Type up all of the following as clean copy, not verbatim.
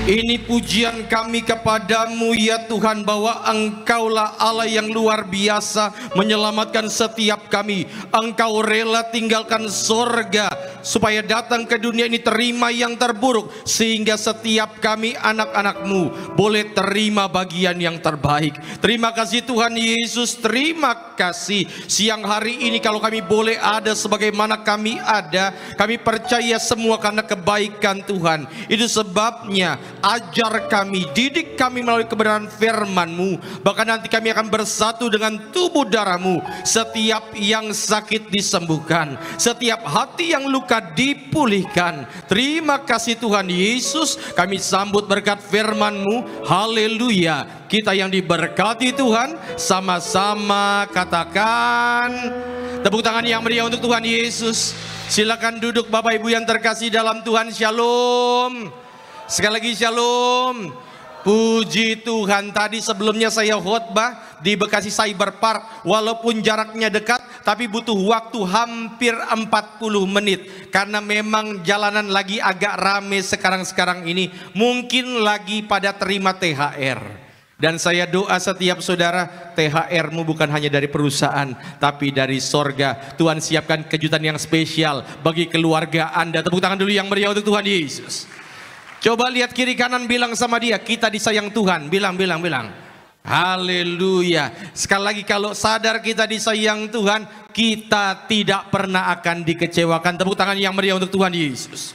Ini pujian kami kepadamu ya Tuhan, bahwa Engkaulah Allah yang luar biasa menyelamatkan setiap kami. Engkau rela tinggalkan sorga supaya datang ke dunia ini terima yang terburuk, sehingga setiap kami anak-anakmu boleh terima bagian yang terbaik. Terima kasih Tuhan Yesus, terima kasih siang hari ini kalau kami boleh ada sebagaimana kami ada. Kami percaya semua karena kebaikan Tuhan. Itu sebabnya ajar kami, didik kami melalui kebenaran firman-Mu. Bahkan nanti kami akan bersatu dengan tubuh darah-Mu. Setiap yang sakit disembuhkan, setiap hati yang luka dipulihkan. Terima kasih Tuhan Yesus, kami sambut berkat firman-Mu. Haleluya. Kita yang diberkati Tuhan, sama-sama katakan tepuk tangan yang meriah untuk Tuhan Yesus. Silakan duduk Bapak Ibu yang terkasih dalam Tuhan. Shalom. Sekali lagi shalom. Puji Tuhan, tadi sebelumnya saya khotbah di Bekasi Cyber Park. Walaupun jaraknya dekat, tapi butuh waktu hampir 40 menit. Karena memang jalanan lagi agak rame sekarang-sekarang ini. Mungkin lagi pada terima THR. Dan saya doa setiap saudara, THR-mu bukan hanya dari perusahaan, tapi dari sorga. Tuhan siapkan kejutan yang spesial bagi keluarga Anda. Tepuk tangan dulu yang meriah untuk Tuhan Yesus. Coba lihat kiri kanan, bilang sama dia, kita disayang Tuhan. Bilang. Haleluya. Sekali lagi, kalau sadar kita disayang Tuhan, kita tidak pernah akan dikecewakan. Tepuk tangan yang meriah untuk Tuhan Yesus.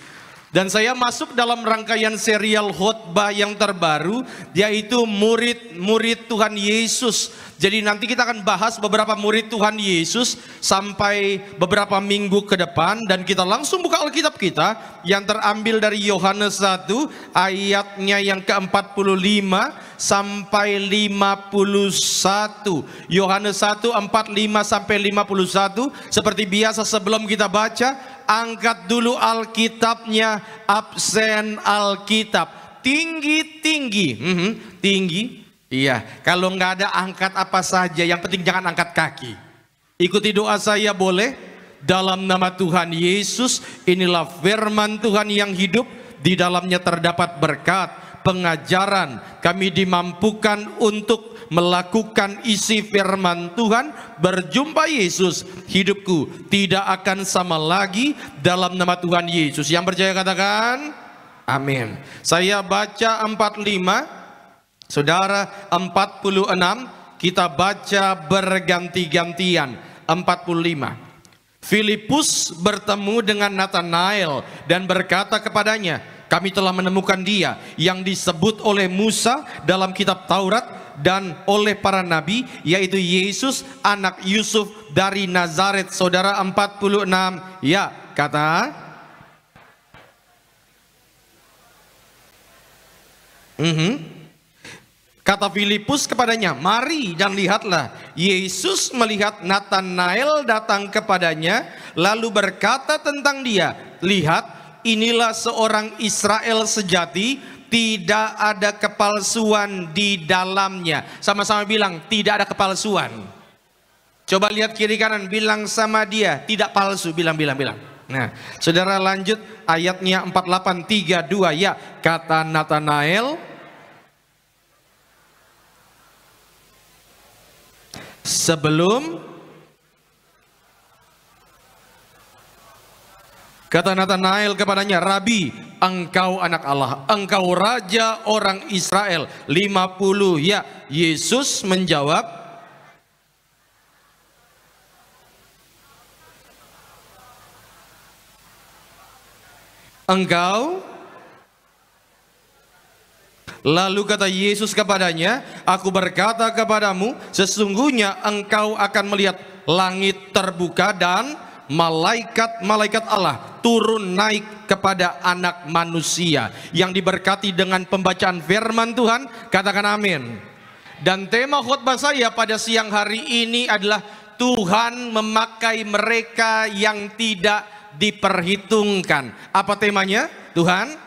Dan saya masuk dalam rangkaian serial khotbah yang terbaru, yaitu murid-murid Tuhan Yesus. Jadi nanti kita akan bahas beberapa murid Tuhan Yesus sampai beberapa minggu ke depan. Dan kita langsung buka Alkitab kita yang terambil dari Yohanes 1 ayatnya yang ke-45 sampai 51. Yohanes 1 45 sampai 51. Seperti biasa sebelum kita baca, angkat dulu Alkitabnya, absen Alkitab. Tinggi. Iya, kalau nggak ada, angkat apa saja, yang penting jangan angkat kaki. Ikuti doa saya boleh? Dalam nama Tuhan Yesus, inilah firman Tuhan yang hidup, di dalamnya terdapat berkat, pengajaran. Kami dimampukan untuk melakukan isi firman Tuhan. Berjumpa Yesus, hidupku tidak akan sama lagi, dalam nama Tuhan Yesus. Yang percaya katakan amin. Saya baca 45, saudara 46, kita baca berganti-gantian. 45. Filipus bertemu dengan Nathanael dan berkata kepadanya, kami telah menemukan dia yang disebut oleh Musa dalam kitab Taurat dan oleh para nabi, yaitu Yesus anak Yusuf dari Nazaret. Saudara 46, ya, kata kata Filipus kepadanya, mari dan lihatlah. Yesus melihat Nathanael datang kepadanya, lalu berkata tentang dia, lihat, inilah seorang Israel sejati, tidak ada kepalsuan di dalamnya. Sama-sama bilang, tidak ada kepalsuan. Coba lihat kiri kanan, bilang sama dia, tidak palsu. Bilang. Nah, saudara lanjut ayatnya 48:32, ya, kata Nathanael, kata Nathanael kepadanya, Rabi, engkau anak Allah, engkau raja orang Israel. 50, ya. Yesus menjawab, engkau. Lalu kata Yesus kepadanya, aku berkata kepadamu, sesungguhnya engkau akan melihat langit terbuka dan malaikat-malaikat Allah turun naik kepada anak manusia. Yang diberkati dengan pembacaan firman Tuhan, katakan amin. Dan tema khotbah saya pada siang hari ini adalah Tuhan memakai mereka yang tidak diperhitungkan. Apa temanya? Tuhan.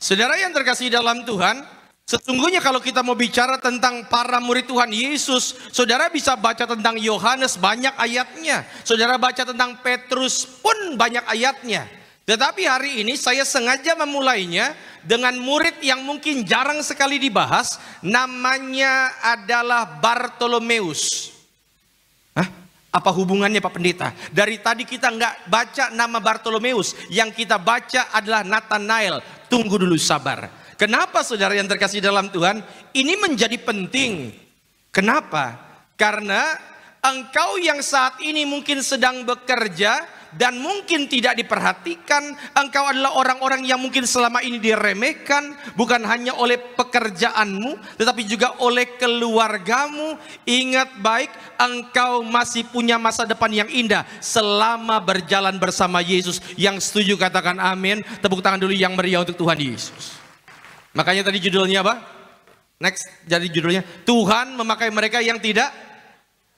Saudara yang terkasih dalam Tuhan, sesungguhnya kalau kita mau bicara tentang para murid Tuhan Yesus, saudara bisa baca tentang Yohanes, banyak ayatnya. Saudara baca tentang Petrus pun banyak ayatnya. Tetapi hari ini saya sengaja memulainya dengan murid yang mungkin jarang sekali dibahas. Namanya adalah Bartolomeus. Hah? Apa hubungannya Pak Pendeta? Dari tadi kita nggak baca nama Bartolomeus. Yang kita baca adalah Nathanael. Tunggu dulu, sabar. Kenapa saudara yang terkasih dalam Tuhan? Ini menjadi penting. Kenapa? Karena engkau yang saat ini mungkin sedang bekerja dan mungkin tidak diperhatikan, engkau adalah orang-orang yang mungkin selama ini diremehkan, bukan hanya oleh pekerjaanmu, tetapi juga oleh keluargamu. Ingat baik, engkau masih punya masa depan yang indah selama berjalan bersama Yesus. Yang setuju katakan amin. Tepuk tangan dulu yang meriah untuk Tuhan Yesus. Makanya tadi judulnya apa? Next, jadi judulnya Tuhan memakai mereka yang tidak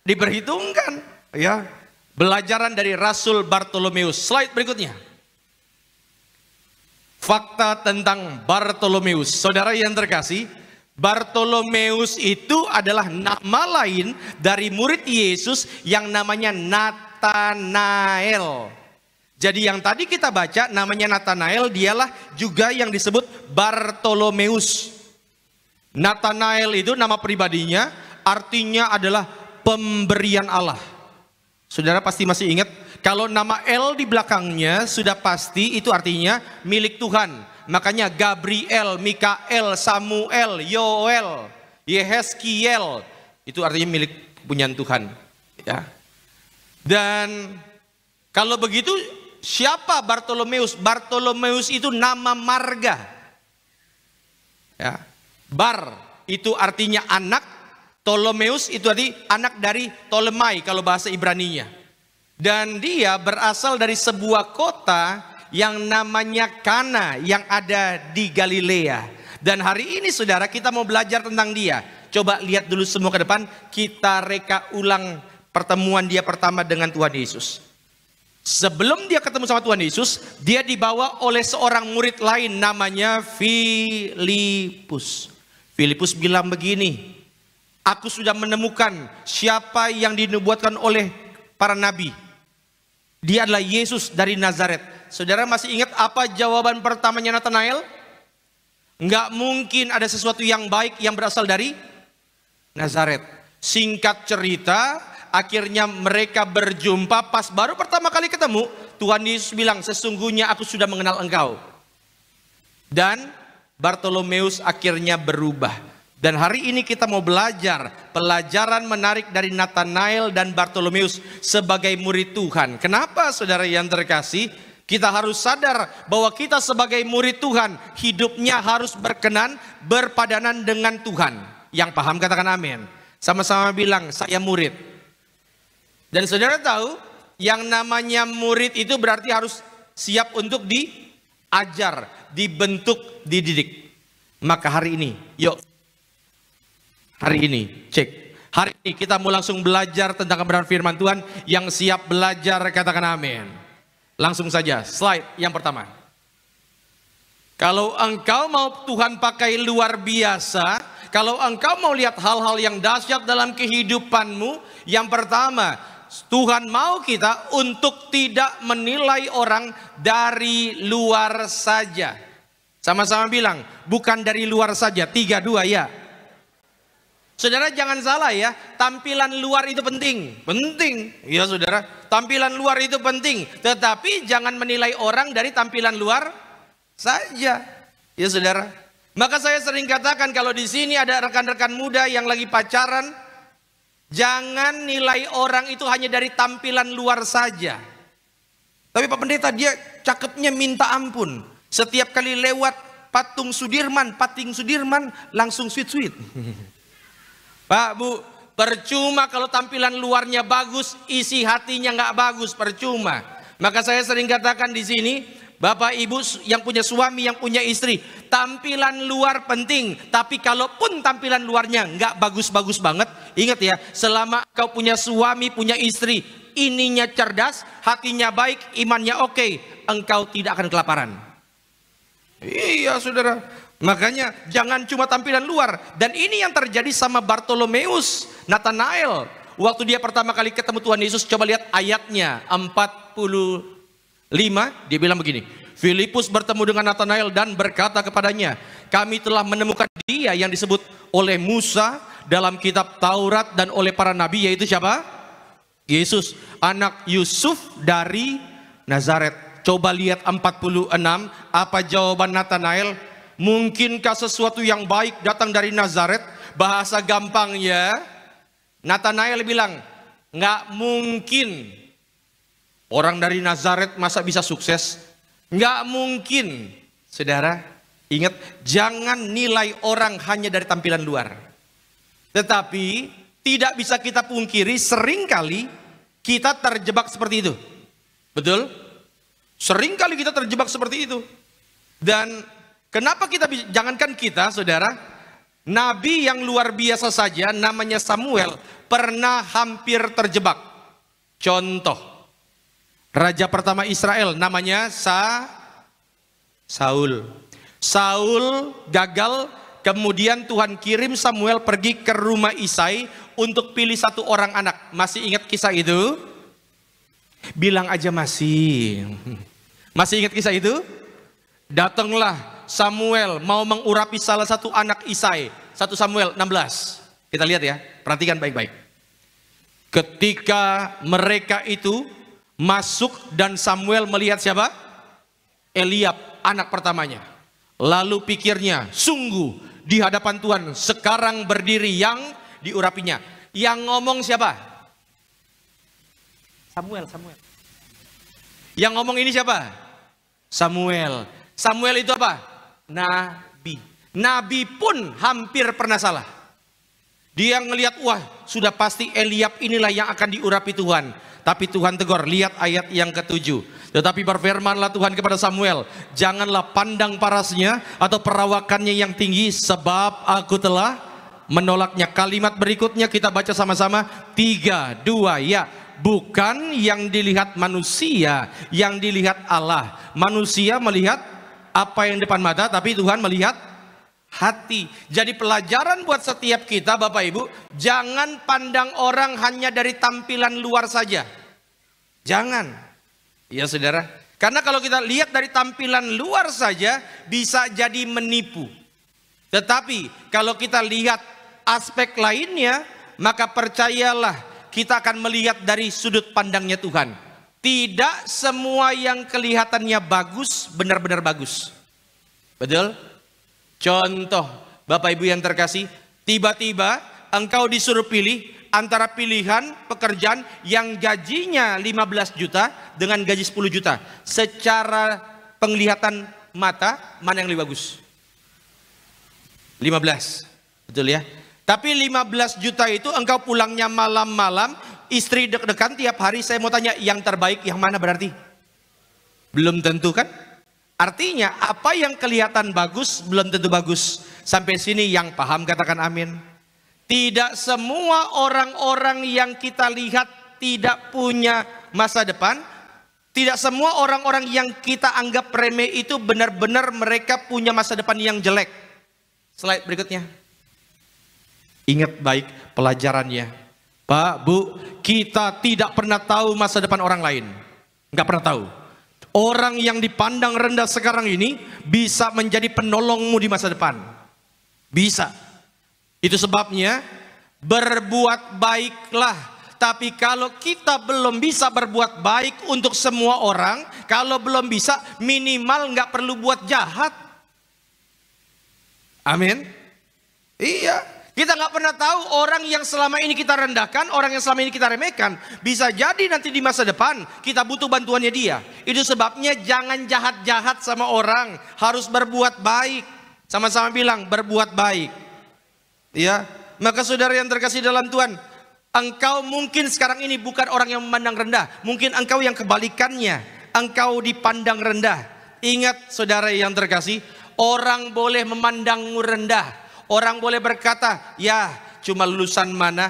diperhitungkan. Ya. Belajaran dari Rasul Bartolomeus. Slide berikutnya. Fakta tentang Bartolomeus. Saudara yang terkasih, Bartolomeus itu adalah nama lain dari murid Yesus yang namanya Nathanael. Jadi yang tadi kita baca namanya Nathanael, dialah juga yang disebut Bartolomeus. Nathanael itu nama pribadinya, artinya adalah pemberian Allah. Saudara pasti masih ingat, kalau nama L di belakangnya sudah pasti itu artinya milik Tuhan. Makanya Gabriel, Mikael, Samuel, Yoel, Yehezkiel, itu artinya milik punyaan Tuhan. Ya. Dan kalau begitu siapa Bartolomeus? Bartolomeus itu nama marga. Ya. Bar itu artinya anak. Ptolemeus itu tadi anak dari Ptolemai kalau bahasa Ibraninya. Dan dia berasal dari sebuah kota yang namanya Kana yang ada di Galilea. Dan hari ini saudara kita mau belajar tentang dia. Coba lihat dulu semua ke depan. Kita reka ulang pertemuan dia pertama dengan Tuhan Yesus. Sebelum dia ketemu sama Tuhan Yesus, dia dibawa oleh seorang murid lain namanya Filipus. Filipus bilang begini, aku sudah menemukan siapa yang dinubuatkan oleh para nabi. Dia adalah Yesus dari Nazaret. Saudara masih ingat apa jawaban pertamanya Nathanael? Enggak mungkin ada sesuatu yang baik yang berasal dari Nazaret. Singkat cerita, akhirnya mereka berjumpa. Pas baru pertama kali ketemu, Tuhan Yesus bilang, sesungguhnya aku sudah mengenal engkau. Dan Bartolomeus akhirnya berubah. Dan hari ini kita mau belajar pelajaran menarik dari Nathanael dan Bartolomeus sebagai murid Tuhan. Kenapa saudara yang terkasih? Kita harus sadar bahwa kita sebagai murid Tuhan, hidupnya harus berkenan, berpadanan dengan Tuhan. Yang paham katakan amin. Sama-sama bilang, saya murid. Dan saudara tahu, yang namanya murid itu berarti harus siap untuk diajar, dibentuk, dididik. Maka hari ini, yuk. Hari ini, cek. Hari ini kita mau langsung belajar tentang kebenaran firman Tuhan. Yang siap belajar katakan amin. Langsung saja, slide yang pertama. Kalau engkau mau Tuhan pakai luar biasa, kalau engkau mau lihat hal-hal yang dahsyat dalam kehidupanmu, yang pertama, Tuhan mau kita untuk tidak menilai orang dari luar saja. Sama-sama bilang, bukan dari luar saja. 3, 2 ya. Saudara jangan salah ya, tampilan luar itu penting. Penting, ya saudara, tampilan luar itu penting. Tetapi jangan menilai orang dari tampilan luar saja. Ya saudara, maka saya sering katakan kalau di sini ada rekan-rekan muda yang lagi pacaran, jangan nilai orang itu hanya dari tampilan luar saja. Tapi Pak Pendeta dia cakepnya minta ampun. Setiap kali lewat patung Sudirman langsung sweet-sweet. Pak, Bu, percuma kalau tampilan luarnya bagus, isi hatinya nggak bagus, percuma. Maka saya sering katakan di sini, Bapak Ibu yang punya suami, yang punya istri, tampilan luar penting, tapi kalaupun tampilan luarnya nggak bagus-bagus banget, ingat ya, selama kau punya suami, punya istri, ininya cerdas, hatinya baik, imannya oke, engkau tidak akan kelaparan. Iya saudara, makanya jangan cuma tampilan luar. Dan ini yang terjadi sama Bartolomeus, Nathanael. Waktu dia pertama kali ketemu Tuhan Yesus, coba lihat ayatnya 45, dia bilang begini, Filipus bertemu dengan Natanael dan berkata kepadanya, kami telah menemukan dia yang disebut oleh Musa dalam kitab Taurat dan oleh para nabi, yaitu siapa? Yesus, anak Yusuf dari Nazaret. Coba lihat 46, apa jawaban Natanael? Mungkinkah sesuatu yang baik datang dari Nazaret? Bahasa gampangnya, Natanael bilang, nggak mungkin orang dari Nazaret masa bisa sukses. Nggak mungkin. Saudara, ingat, jangan nilai orang hanya dari tampilan luar. Tetapi tidak bisa kita pungkiri, seringkali kita terjebak seperti itu. Betul? Seringkali kita terjebak seperti itu. Dan kenapa kita, jangankan kita, saudara, nabi yang luar biasa saja namanya Samuel pernah hampir terjebak. Contoh, raja pertama Israel namanya Saul. Saul gagal, kemudian Tuhan kirim Samuel pergi ke rumah Isai untuk pilih satu orang anak. Masih ingat kisah itu? Bilang aja masih. Masih ingat kisah itu? Datanglah Samuel mau mengurapi salah satu anak Isai. 1 Samuel 16. Kita lihat ya, perhatikan baik-baik. Ketika mereka itu masuk dan Samuel melihat siapa? Eliab, anak pertamanya. Lalu pikirnya, sungguh di hadapan Tuhan sekarang berdiri yang diurapinya. Yang ngomong siapa? Samuel. Yang ngomong ini siapa? Samuel. Samuel itu apa? Nabi. Nabi pun hampir pernah salah. Dia ngelihat, wah sudah pasti Eliab inilah yang akan diurapi Tuhan. Tapi Tuhan tegur, lihat ayat yang ke-7. Tetapi berfirmanlah Tuhan kepada Samuel, janganlah pandang parasnya atau perawakannya yang tinggi, sebab aku telah menolaknya. Kalimat berikutnya kita baca sama-sama, 3, 2, ya. Bukan yang dilihat manusia, yang dilihat Allah. Manusia melihat apa yang depan mata, tapi Tuhan melihat hati. Jadi pelajaran buat setiap kita, Bapak Ibu, jangan pandang orang hanya dari tampilan luar saja. Jangan. Ya saudara, karena kalau kita lihat dari tampilan luar saja bisa jadi menipu. Tetapi kalau kita lihat aspek lainnya, maka percayalah kita akan melihat dari sudut pandangnya Tuhan. Tidak semua yang kelihatannya bagus benar-benar bagus. Betul? Contoh, Bapak Ibu yang terkasih, tiba-tiba engkau disuruh pilih antara pilihan pekerjaan yang gajinya 15 juta dengan gaji 10 juta. Secara penglihatan mata, mana yang lebih bagus? 15, betul ya? Tapi 15 juta itu engkau pulangnya malam-malam, istri deg-degan tiap hari. Saya mau tanya, yang terbaik yang mana berarti? Belum tentu kan? Artinya apa yang kelihatan bagus belum tentu bagus. Sampai sini yang paham katakan amin. Tidak semua orang-orang yang kita lihat tidak punya masa depan. Tidak semua orang-orang yang kita anggap remeh itu benar-benar mereka punya masa depan yang jelek. Slide berikutnya. Ingat baik pelajarannya. Pak, Bu, kita tidak pernah tahu masa depan orang lain. Nggak pernah tahu. Orang yang dipandang rendah sekarang ini bisa menjadi penolongmu di masa depan. Bisa. Itu sebabnya berbuat baiklah. Tapi kalau kita belum bisa berbuat baik untuk semua orang, kalau belum bisa, minimal nggak perlu buat jahat. Amin. Iya. Kita nggak pernah tahu orang yang selama ini kita rendahkan, orang yang selama ini kita remehkan, bisa jadi nanti di masa depan kita butuh bantuannya dia. Itu sebabnya jangan jahat-jahat sama orang, harus berbuat baik. Sama-sama bilang berbuat baik. Ya, maka saudara yang terkasih dalam Tuhan, engkau mungkin sekarang ini bukan orang yang memandang rendah, mungkin engkau yang kebalikannya, engkau dipandang rendah. Ingat saudara yang terkasih, orang boleh memandangmu rendah. Orang boleh berkata, ya cuma lulusan mana,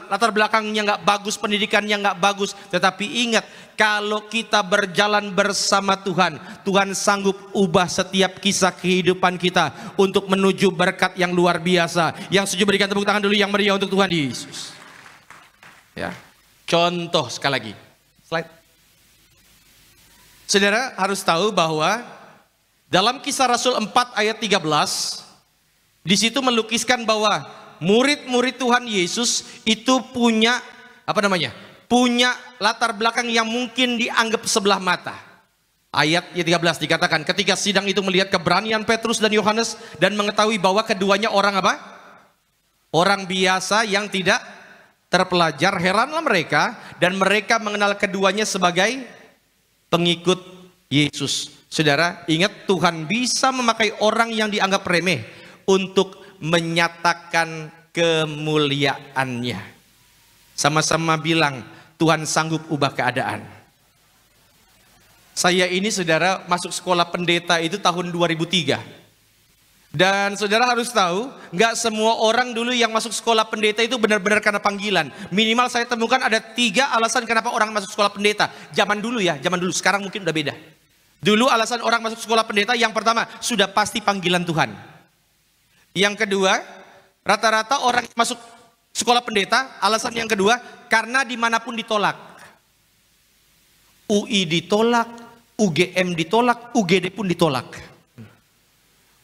latar belakangnya nggak bagus, pendidikannya nggak bagus. Tetapi ingat, kalau kita berjalan bersama Tuhan, Tuhan sanggup ubah setiap kisah kehidupan kita untuk menuju berkat yang luar biasa. Yang setuju berikan tepuk tangan dulu yang meriah untuk Tuhan Yesus. Ya, contoh sekali lagi, slide. Saudara harus tahu bahwa dalam Kisah Rasul 4 ayat 13, di situ melukiskan bahwa murid-murid Tuhan Yesus itu punya punya latar belakang yang mungkin dianggap sebelah mata. Ayat 13 dikatakan, ketika sidang itu melihat keberanian Petrus dan Yohanes dan mengetahui bahwa keduanya orang apa? Orang biasa yang tidak terpelajar, heranlah mereka dan mereka mengenal keduanya sebagai pengikut Yesus. Saudara, ingat Tuhan bisa memakai orang yang dianggap remeh untuk menyatakan kemuliaannya. Sama-sama bilang, Tuhan sanggup ubah keadaan. Saya ini saudara masuk sekolah pendeta itu tahun 2003. Dan saudara harus tahu, nggak semua orang dulu yang masuk sekolah pendeta itu benar-benar karena panggilan. Minimal saya temukan ada 3 alasan kenapa orang masuk sekolah pendeta. Zaman dulu ya, zaman dulu, sekarang mungkin udah beda. Dulu alasan orang masuk sekolah pendeta, yang pertama, sudah pasti panggilan Tuhan. Yang kedua, rata-rata orang yang masuk sekolah pendeta, alasan yang kedua, karena dimanapun ditolak. UI ditolak, UGM ditolak, UGD pun ditolak.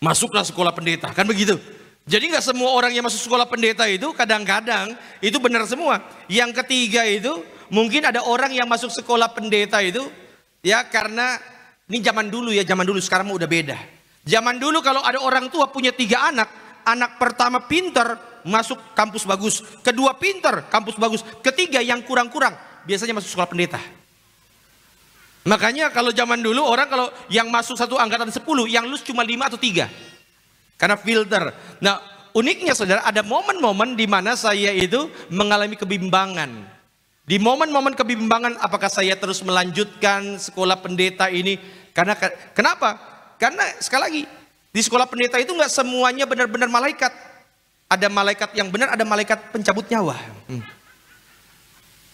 Masuklah sekolah pendeta, kan begitu. Jadi nggak semua orang yang masuk sekolah pendeta itu kadang-kadang itu benar semua. Yang ketiga itu mungkin ada orang yang masuk sekolah pendeta itu ya karena ini zaman dulu ya, zaman dulu, sekarang udah beda. Zaman dulu kalau ada orang tua punya 3 anak, anak pertama pinter masuk kampus bagus, kedua pinter kampus bagus, ketiga yang kurang-kurang biasanya masuk sekolah pendeta. Makanya kalau zaman dulu orang kalau yang masuk satu angkatan 10, yang lulus cuma 5 atau 3. Karena filter. Nah, uniknya saudara, ada momen-momen di mana saya itu mengalami kebimbangan. Di momen-momen kebimbangan, apakah saya terus melanjutkan sekolah pendeta ini? Karena kenapa? Karena sekali lagi, di sekolah pendeta itu nggak semuanya benar-benar malaikat. Ada malaikat yang benar, ada malaikat pencabut nyawa.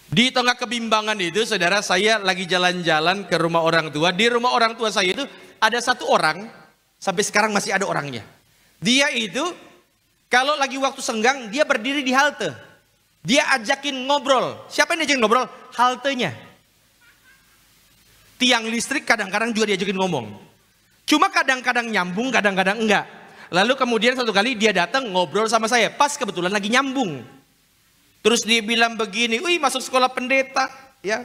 Di tengah kebimbangan itu, saudara, saya lagi jalan-jalan ke rumah orang tua. Di rumah orang tua saya itu ada satu orang, sampai sekarang masih ada orangnya. Dia itu, kalau lagi waktu senggang, dia berdiri di halte. Dia ajakin ngobrol. Siapa yang diajakin ngobrol? Haltenya. Tiang listrik kadang-kadang juga diajakin ngomong. Cuma kadang-kadang nyambung, kadang-kadang enggak. Lalu kemudian satu kali dia datang ngobrol sama saya. Pas kebetulan lagi nyambung. Terus dia bilang begini, wih masuk sekolah pendeta, ya.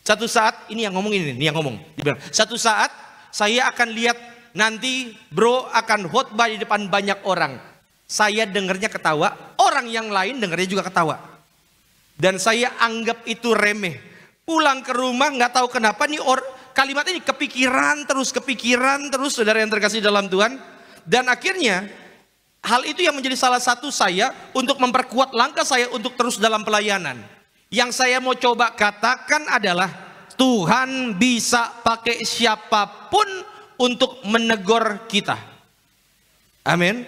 Satu saat, ini yang ngomong ini yang ngomong. Dia bilang, satu saat saya akan lihat nanti bro akan khotbah di depan banyak orang. Saya dengarnya ketawa, orang yang lain dengarnya juga ketawa. Dan saya anggap itu remeh. Pulang ke rumah nggak tahu kenapa nih kalimat ini kepikiran terus, saudara yang terkasih dalam Tuhan. Dan akhirnya hal itu yang menjadi salah satu saya untuk memperkuat langkah saya untuk terus dalam pelayanan. Yang saya mau coba katakan adalah Tuhan bisa pakai siapapun untuk menegur kita. Amin.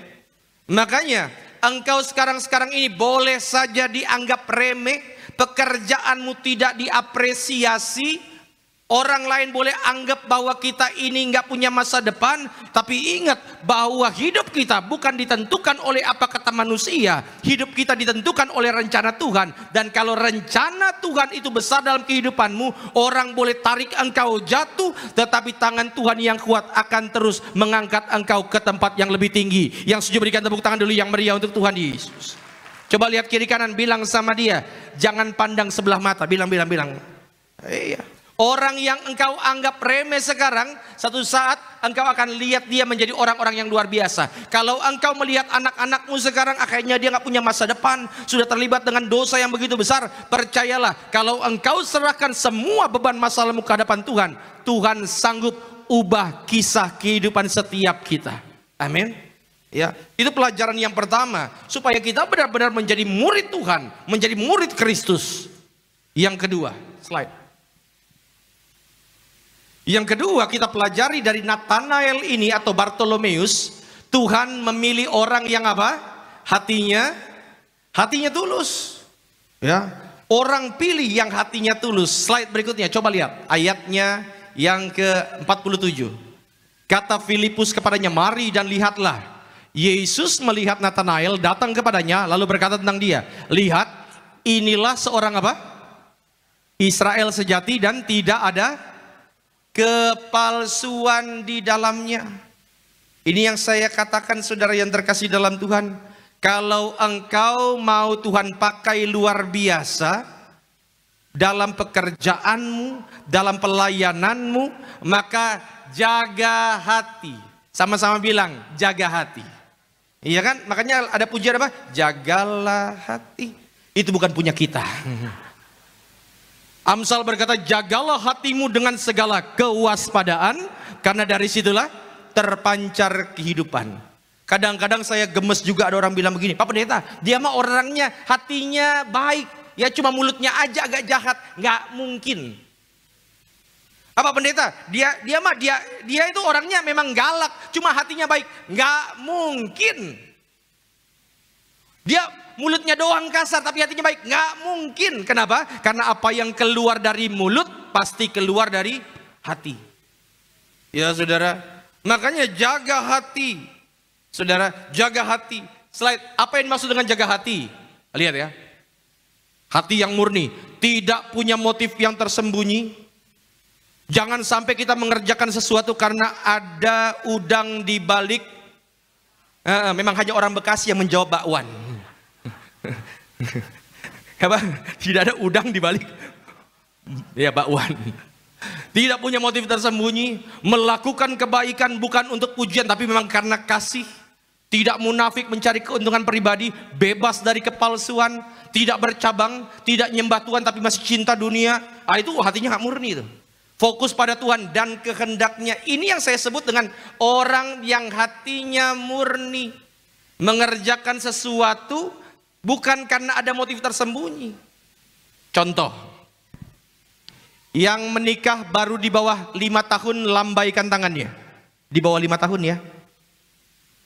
Makanya engkau sekarang ini boleh saja dianggap remeh, pekerjaanmu tidak diapresiasi. Orang lain boleh anggap bahwa kita ini nggak punya masa depan, tapi ingat bahwa hidup kita bukan ditentukan oleh apa kata manusia. Hidup kita ditentukan oleh rencana Tuhan. Dan kalau rencana Tuhan itu besar dalam kehidupanmu, orang boleh tarik engkau jatuh, tetapi tangan Tuhan yang kuat akan terus mengangkat engkau ke tempat yang lebih tinggi. Yang setuju berikan tepuk tangan dulu yang meriah untuk Tuhan Yesus. Coba lihat kiri kanan, bilang sama dia, jangan pandang sebelah mata. Bilang. Iya. Orang yang engkau anggap remeh sekarang, satu saat engkau akan lihat dia menjadi orang-orang yang luar biasa. Kalau engkau melihat anak-anakmu sekarang, akhirnya dia nggak punya masa depan, sudah terlibat dengan dosa yang begitu besar, percayalah, kalau engkau serahkan semua beban masalahmu ke hadapan Tuhan, Tuhan sanggup ubah kisah kehidupan setiap kita. Amin. Ya, itu pelajaran yang pertama, supaya kita benar-benar menjadi murid Tuhan, menjadi murid Kristus. Yang kedua, slide. Yang kedua, kita pelajari dari Nathanael ini atau Bartolomeus, Tuhan memilih orang yang apa? Hatinya tulus. Ya, orang pilih yang hatinya tulus. Slide berikutnya, coba lihat ayatnya yang ke-47. Kata Filipus kepadanya, mari dan lihatlah. Yesus melihat Nathanael datang kepadanya, lalu berkata tentang dia, lihat, inilah seorang apa? Israel sejati dan tidak ada kepalsuan di dalamnya. Ini yang saya katakan saudara yang terkasih dalam Tuhan. Kalau engkau mau Tuhan pakai luar biasa dalam pekerjaanmu, dalam pelayananmu, maka jaga hati. Sama-sama bilang, jaga hati. Iya kan? Makanya ada pujian apa? Jagalah hati. Itu bukan punya kita. Amsal berkata, jagalah hatimu dengan segala kewaspadaan, karena dari situlah terpancar kehidupan. Kadang-kadang saya gemes juga ada orang bilang begini, Pak Pendeta, dia mah orangnya hatinya baik, ya cuma mulutnya aja agak jahat. Nggak mungkin. Apa Pendeta? Dia itu orangnya memang galak, cuma hatinya baik. Nggak mungkin. Dia mulutnya doang kasar tapi hatinya baik. Nggak mungkin. Kenapa? Karena apa yang keluar dari mulut pasti keluar dari hati. Ya saudara. Makanya jaga hati. Saudara, jaga hati. Slide, apa yang dimaksud dengan jaga hati? Lihat ya. Hati yang murni, tidak punya motif yang tersembunyi. Jangan sampai kita mengerjakan sesuatu karena ada udang di balik. Memang hanya orang Bekasi yang menjawab bakwan. Apa? Tidak ada udang di balik. Ya, bakwan. Tidak punya motif tersembunyi, melakukan kebaikan bukan untuk pujian tapi memang karena kasih. Tidak munafik mencari keuntungan pribadi, bebas dari kepalsuan, tidak bercabang, tidak nyembah Tuhan tapi masih cinta dunia. Itu hatinya nggak murni itu. Fokus pada Tuhan dan kehendaknya. Ini yang saya sebut dengan orang yang hatinya murni. Mengerjakan sesuatu bukan karena ada motif tersembunyi. Contoh. Yang menikah baru di bawah 5 tahun lambaikan tangannya. Di bawah 5 tahun ya.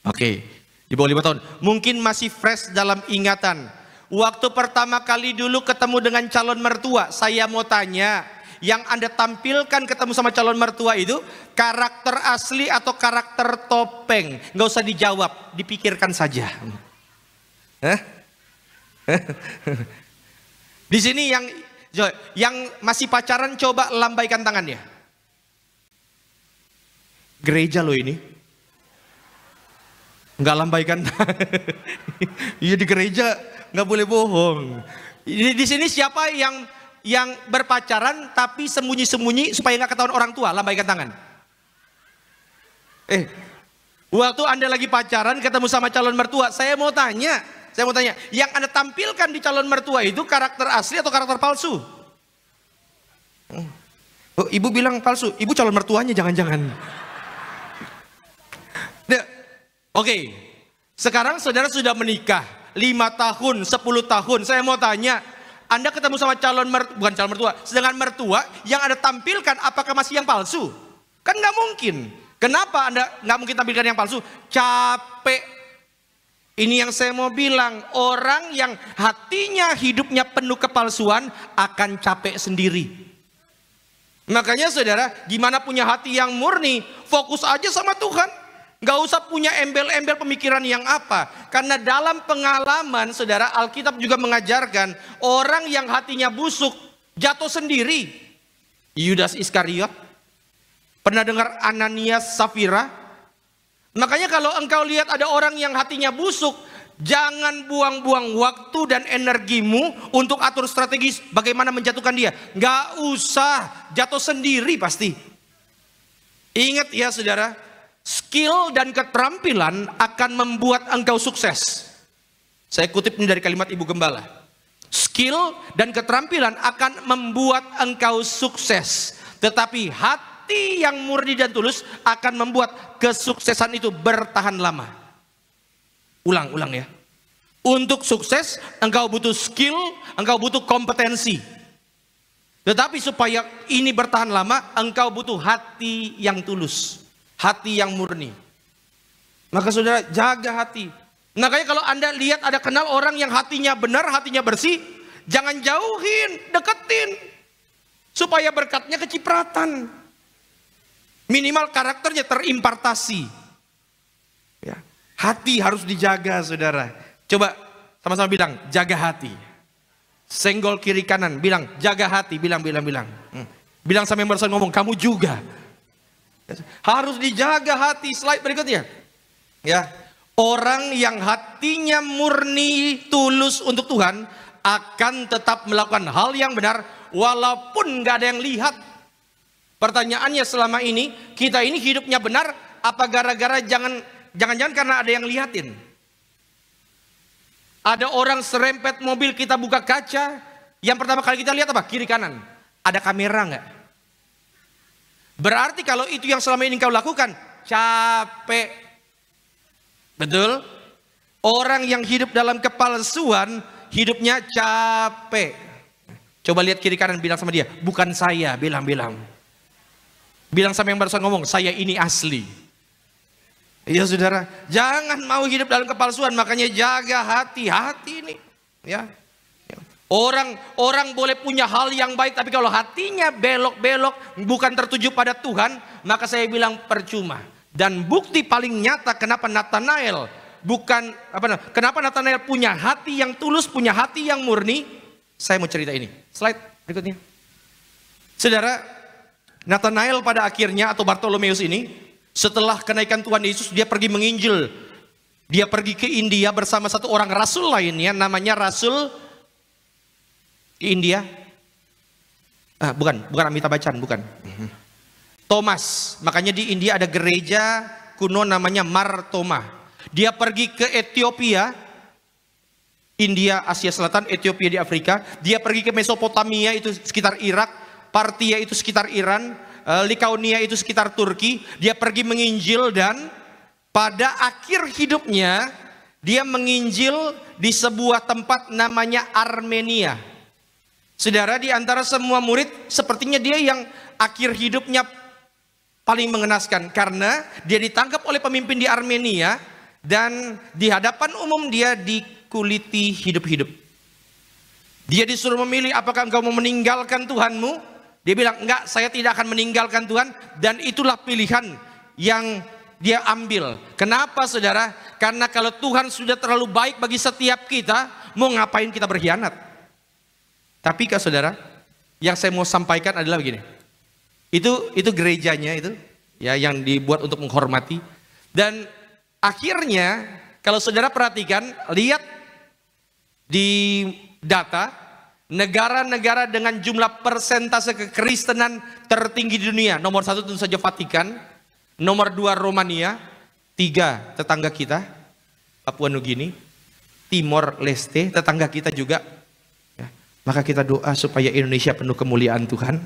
Oke, di bawah 5 tahun. Mungkin masih fresh dalam ingatan. Waktu pertama kali dulu ketemu dengan calon mertua, saya mau tanya, yang Anda tampilkan ketemu sama calon mertua itu karakter asli atau karakter topeng? Nggak usah dijawab, dipikirkan saja. Di sini yang masih pacaran coba lambaikan tangannya. Gereja loh ini. Nggak lambaikan. Iya di gereja nggak boleh bohong. Di sini siapa yang berpacaran tapi sembunyi-sembunyi supaya nggak ketahuan orang tua, lambaikan tangan. Waktu Anda lagi pacaran ketemu sama calon mertua, saya mau tanya, yang Anda tampilkan di calon mertua itu karakter asli atau karakter palsu? Oh, ibu bilang palsu, ibu calon mertuanya jangan-jangan. Oke, sekarang saudara sudah menikah 5 tahun, 10 tahun. Saya mau tanya, Anda ketemu sama bukan calon mertua, sedangkan mertua yang Anda tampilkan apakah masih yang palsu? Kan nggak mungkin. Kenapa Anda nggak mungkin tampilkan yang palsu? Capek. Ini yang saya mau bilang, orang yang hatinya hidupnya penuh kepalsuan akan capek sendiri. Makanya saudara, gimana punya hati yang murni, fokus aja sama Tuhan. Gak usah punya embel-embel pemikiran yang apa. Karena dalam pengalaman saudara, Alkitab juga mengajarkan orang yang hatinya busuk jatuh sendiri. Yudas Iskariot. Pernah dengar Ananias Safira? Makanya kalau engkau lihat ada orang yang hatinya busuk, jangan buang-buang waktu dan energimu untuk atur strategis bagaimana menjatuhkan dia. Gak usah, jatuh sendiri pasti. Ingat ya saudara, skill dan keterampilan akan membuat engkau sukses. Saya kutip ini dari kalimat Ibu Gembala. Skill dan keterampilan akan membuat engkau sukses. Tetapi hati yang murni dan tulus akan membuat kesuksesan itu bertahan lama. Ulang ya. Untuk sukses engkau butuh skill, engkau butuh kompetensi. Tetapi supaya ini bertahan lama, engkau butuh hati yang tulus. Hati yang murni. Maka saudara jaga hati. Makanya kalau Anda lihat ada kenal orang yang hatinya benar, hatinya bersih, jangan jauhin, deketin. Supaya berkatnya kecipratan. Minimal karakternya terimpartasi. Ya. Hati harus dijaga saudara. Coba sama-sama bilang, jaga hati. Senggol kiri kanan, bilang jaga hati, bilang. Bilang sama yang barusan ngomong, kamu juga. Harus dijaga hati. Slide berikutnya. Ya, orang yang hatinya murni tulus untuk Tuhan akan tetap melakukan hal yang benar walaupun nggak ada yang lihat. Pertanyaannya selama ini, kita ini hidupnya benar apa gara-gara jangan-jangan karena ada yang lihatin? Ada orang serempet mobil, kita buka kaca, yang pertama kali kita lihat apa? Kiri kanan. Ada kamera nggak? Berarti kalau itu yang selama ini kau lakukan, capek. Betul? Orang yang hidup dalam kepalsuan, hidupnya capek. Coba lihat kiri kanan, bilang sama dia, bukan saya, bilang. Bilang sama yang barusan ngomong, saya ini asli. Iya saudara, jangan mau hidup dalam kepalsuan, makanya jaga hati-hati ini. Ya. Orang boleh punya hal yang baik, tapi kalau hatinya belok-belok, bukan tertuju pada Tuhan, maka saya bilang percuma. Dan bukti paling nyata kenapa Nathanael punya hati yang tulus, punya hati yang murni. Saya mau cerita ini. Slide berikutnya. Saudara, Nathanael pada akhirnya atau Bartolomeus ini, setelah kenaikan Tuhan Yesus, dia pergi menginjil. Dia pergi ke India bersama satu orang rasul lainnya, namanya Rasul India. Bukan Amitabh Bachchan, bukan. Thomas. Makanya di India ada gereja kuno namanya Mar Thoma. Dia pergi ke Ethiopia, India, Asia Selatan, Ethiopia di Afrika. Dia pergi ke Mesopotamia, itu sekitar Irak. Partia itu sekitar Iran. Likaunia itu sekitar Turki. Dia pergi menginjil dan pada akhir hidupnya dia menginjil di sebuah tempat namanya Armenia. Saudara, di antara semua murid sepertinya dia yang akhir hidupnya paling mengenaskan karena dia ditangkap oleh pemimpin di Armenia dan di hadapan umum dia dikuliti hidup-hidup. Dia disuruh memilih, apakah engkau mau meninggalkan Tuhanmu? Dia bilang, enggak, saya tidak akan meninggalkan Tuhan. Dan itulah pilihan yang dia ambil. Kenapa saudara? Karena kalau Tuhan sudah terlalu baik bagi setiap kita, mau ngapain kita berkhianat? Tapi kak saudara, yang saya mau sampaikan adalah begini. Itu gerejanya itu, ya, yang dibuat untuk menghormati. Dan akhirnya kalau saudara perhatikan, lihat di data negara-negara dengan jumlah persentase kekristenan tertinggi di dunia. Nomor 1 tentu saja Vatikan, nomor 2 Romania, 3 tetangga kita, Papua Nugini, Timor Leste, tetangga kita juga. Maka kita doa supaya Indonesia penuh kemuliaan Tuhan.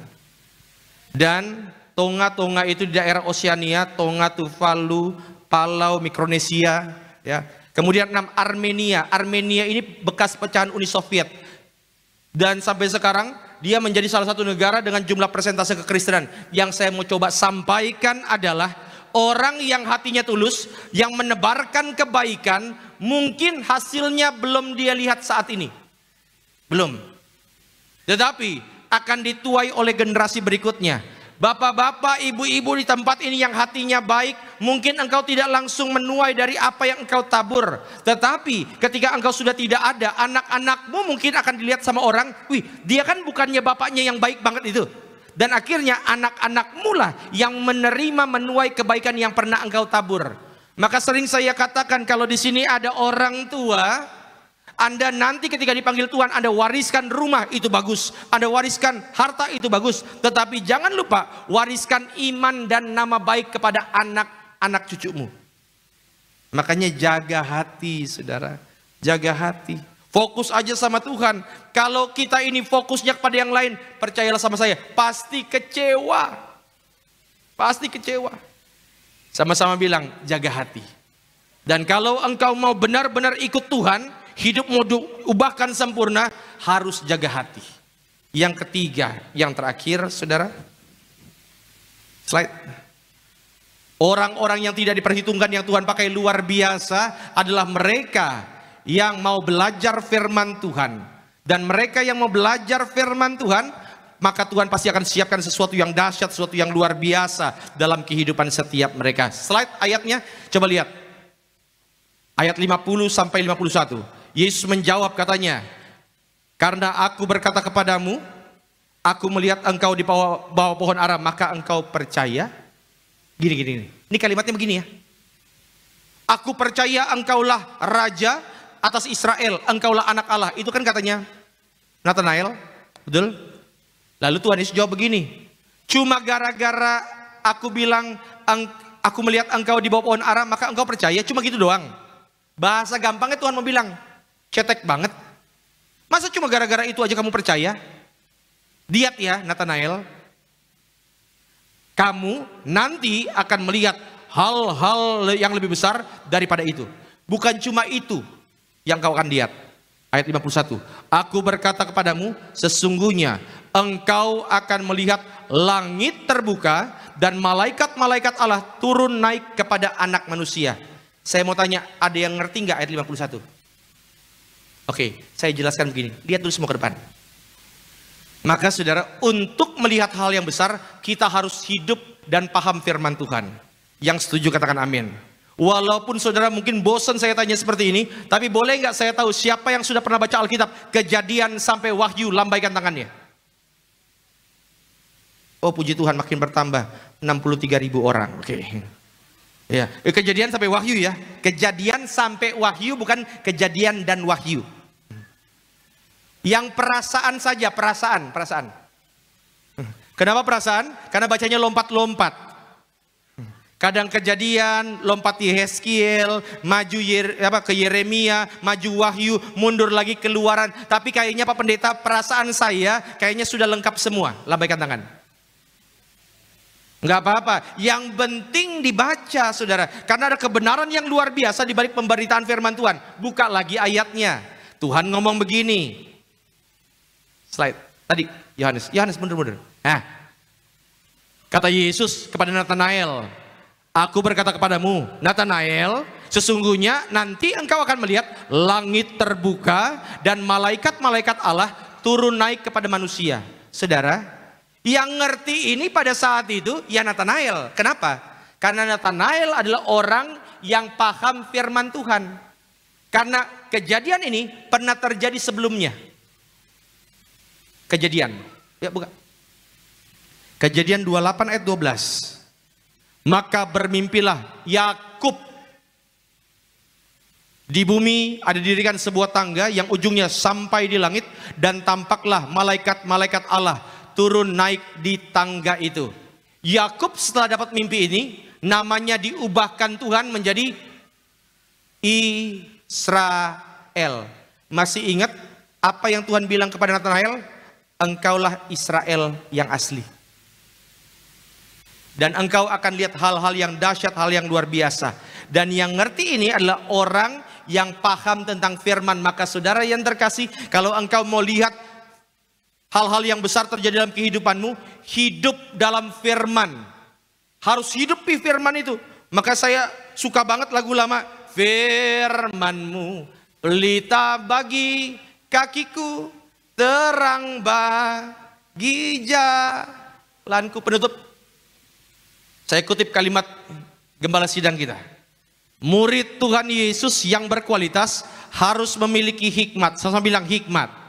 Dan Tonga itu di daerah Oseania, Tonga, Tuvalu, Palau, Mikronesia. Ya. Kemudian 6 Armenia. Armenia ini bekas pecahan Uni Soviet. Dan sampai sekarang dia menjadi salah satu negara dengan jumlah persentase kekristenan. Yang saya mau coba sampaikan adalah orang yang hatinya tulus, yang menebarkan kebaikan, mungkin hasilnya belum dia lihat saat ini. Belum. Tetapi akan dituai oleh generasi berikutnya. Bapak-bapak, ibu-ibu di tempat ini yang hatinya baik, mungkin engkau tidak langsung menuai dari apa yang engkau tabur. Tetapi ketika engkau sudah tidak ada, anak-anakmu mungkin akan dilihat sama orang, wih, dia kan bukannya bapaknya yang baik banget itu. Dan akhirnya anak-anakmu lah yang menerima menuai kebaikan yang pernah engkau tabur. Maka sering saya katakan, kalau di sini ada orang tua, Anda nanti ketika dipanggil Tuhan, Anda wariskan rumah, itu bagus. Anda wariskan harta, itu bagus. Tetapi jangan lupa, wariskan iman dan nama baik kepada anak-anak cucumu. Makanya jaga hati saudara. Jaga hati. Fokus aja sama Tuhan. Kalau kita ini fokusnya kepada yang lain, percayalah sama saya, pasti kecewa. Pasti kecewa. Sama-sama bilang, jaga hati. Dan kalau engkau mau benar-benar ikut Tuhan, hidup mau diubahkan sempurna, harus jaga hati. Yang ketiga, yang terakhir saudara, slide. Orang-orang yang tidak diperhitungkan yang Tuhan pakai luar biasa adalah mereka yang mau belajar firman Tuhan. Dan mereka yang mau belajar firman Tuhan, maka Tuhan pasti akan siapkan sesuatu yang dahsyat, sesuatu yang luar biasa dalam kehidupan setiap mereka. Slide ayatnya, coba lihat. Ayat 50 sampai 51. Yesus menjawab katanya, karena aku berkata kepadamu, Aku melihat engkau di bawah pohon ara, maka engkau percaya. Gini. Ini kalimatnya begini ya. Aku percaya engkaulah raja atas Israel, engkaulah anak Allah. Itu kan katanya Nathanael, betul? Lalu Tuhan Yesus jawab begini, cuma gara-gara aku bilang aku melihat engkau di bawah pohon ara, maka engkau percaya, cuma gitu doang. Bahasa gampangnya Tuhan mau bilang, cetek banget. Masa cuma gara-gara itu aja kamu percaya? Lihat ya Nathanael, kamu nanti akan melihat hal-hal yang lebih besar daripada itu. Bukan cuma itu yang kau akan lihat. Ayat 51. Aku berkata kepadamu, sesungguhnya engkau akan melihat langit terbuka dan malaikat-malaikat Allah turun naik kepada anak manusia. Saya mau tanya, ada yang ngerti nggak ayat 51? Oke, saya jelaskan begini. Lihat dulu semua ke depan. Maka saudara, untuk melihat hal yang besar, kita harus hidup dan paham firman Tuhan. Yang setuju katakan amin. Walaupun saudara mungkin bosan saya tanya seperti ini, tapi boleh nggak saya tahu siapa yang sudah pernah baca Alkitab, Kejadian sampai Wahyu, lambaikan tangannya. Oh puji Tuhan, makin bertambah, 63.000 orang. Oke. Ya, Kejadian sampai Wahyu ya. Kejadian sampai Wahyu, bukan Kejadian dan Wahyu. Yang perasaan saja, perasaan. Kenapa perasaan? Karena bacanya lompat-lompat. Kadang Kejadian, lompat Yeskiel, maju ke Yeremia, maju Wahyu, mundur lagi Keluaran. Tapi kayaknya Pak Pendeta, perasaan saya kayaknya sudah lengkap semua. Lambaikan tangan. Enggak apa-apa, yang penting dibaca saudara. Karena ada kebenaran yang luar biasa di balik pemberitaan firman Tuhan. Buka lagi ayatnya. Tuhan ngomong begini. Slide tadi Yohanes mundur. Nah, kata Yesus kepada Nathanael, aku berkata kepadamu Nathanael, sesungguhnya nanti engkau akan melihat langit terbuka dan malaikat-malaikat Allah turun naik kepada manusia. Saudara, yang ngerti ini pada saat itu ya Nathanael. Kenapa? Karena Nathanael adalah orang yang paham firman Tuhan. Karena kejadian ini pernah terjadi sebelumnya. Kejadian, ya buka. Kejadian 28 ayat 12. Maka bermimpilah Yakub. Di bumi ada didirikan sebuah tangga yang ujungnya sampai di langit, dan tampaklah malaikat-malaikat Allah turun naik di tangga itu. Yakub setelah dapat mimpi ini, namanya diubahkan Tuhan menjadi Israel. Masih ingat apa yang Tuhan bilang kepada Nathanael? Engkaulah Israel yang asli. Dan engkau akan lihat hal-hal yang dahsyat, hal yang luar biasa. Dan yang ngerti ini adalah orang yang paham tentang firman. Maka saudara yang terkasih, kalau engkau mau lihat hal-hal yang besar terjadi dalam kehidupanmu, hidup dalam firman. Harus hidup di firman itu. Maka saya suka banget lagu lama. Firman-Mu pelita bagi kakiku, terang bagi jalanku. Penutup, saya kutip kalimat gembala sidang kita. Murid Tuhan Yesus yang berkualitas harus memiliki hikmat. Sama-sama bilang hikmat.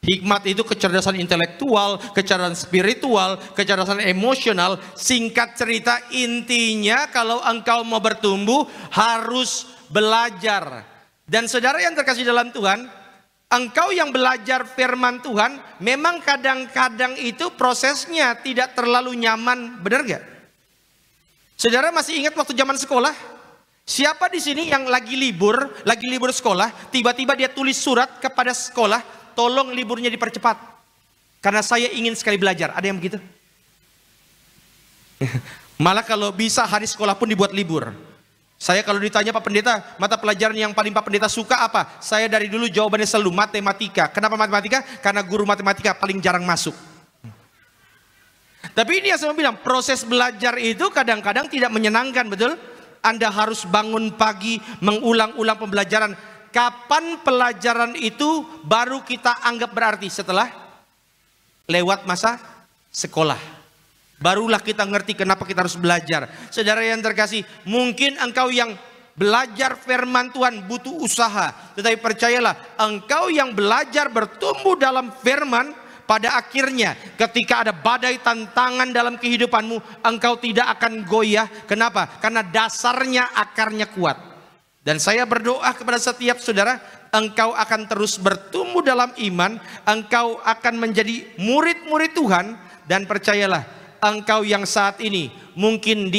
Hikmat itu kecerdasan intelektual, kecerdasan spiritual, kecerdasan emosional. Singkat cerita, intinya kalau engkau mau bertumbuh harus belajar. Dan saudara yang terkasih dalam Tuhan, engkau yang belajar firman Tuhan, memang kadang-kadang itu prosesnya tidak terlalu nyaman, benar gak? Saudara masih ingat waktu zaman sekolah? Siapa di sini yang lagi libur sekolah, tiba-tiba dia tulis surat kepada sekolah, tolong liburnya dipercepat, karena saya ingin sekali belajar. Ada yang begitu? Malah kalau bisa hari sekolah pun dibuat libur. Saya kalau ditanya Pak Pendeta, mata pelajaran yang paling Pak Pendeta suka apa? Saya dari dulu jawabannya selalu matematika. Kenapa matematika? Karena guru matematika paling jarang masuk. Tapi ini yang saya bilang, proses belajar itu kadang-kadang tidak menyenangkan, betul? Anda harus bangun pagi, mengulang-ulang pembelajaran. Kapan pelajaran itu baru kita anggap berarti? Setelah lewat masa sekolah. Barulah kita ngerti kenapa kita harus belajar. Saudara yang terkasih, mungkin engkau yang belajar firman Tuhan butuh usaha. Tetapi percayalah, engkau yang belajar bertumbuh dalam firman, pada akhirnya ketika ada badai tantangan dalam kehidupanmu, engkau tidak akan goyah. Kenapa? Karena dasarnya, akarnya kuat. Dan saya berdoa kepada setiap saudara, engkau akan terus bertumbuh dalam iman, engkau akan menjadi murid-murid Tuhan. Dan percayalah, engkau yang saat ini mungkin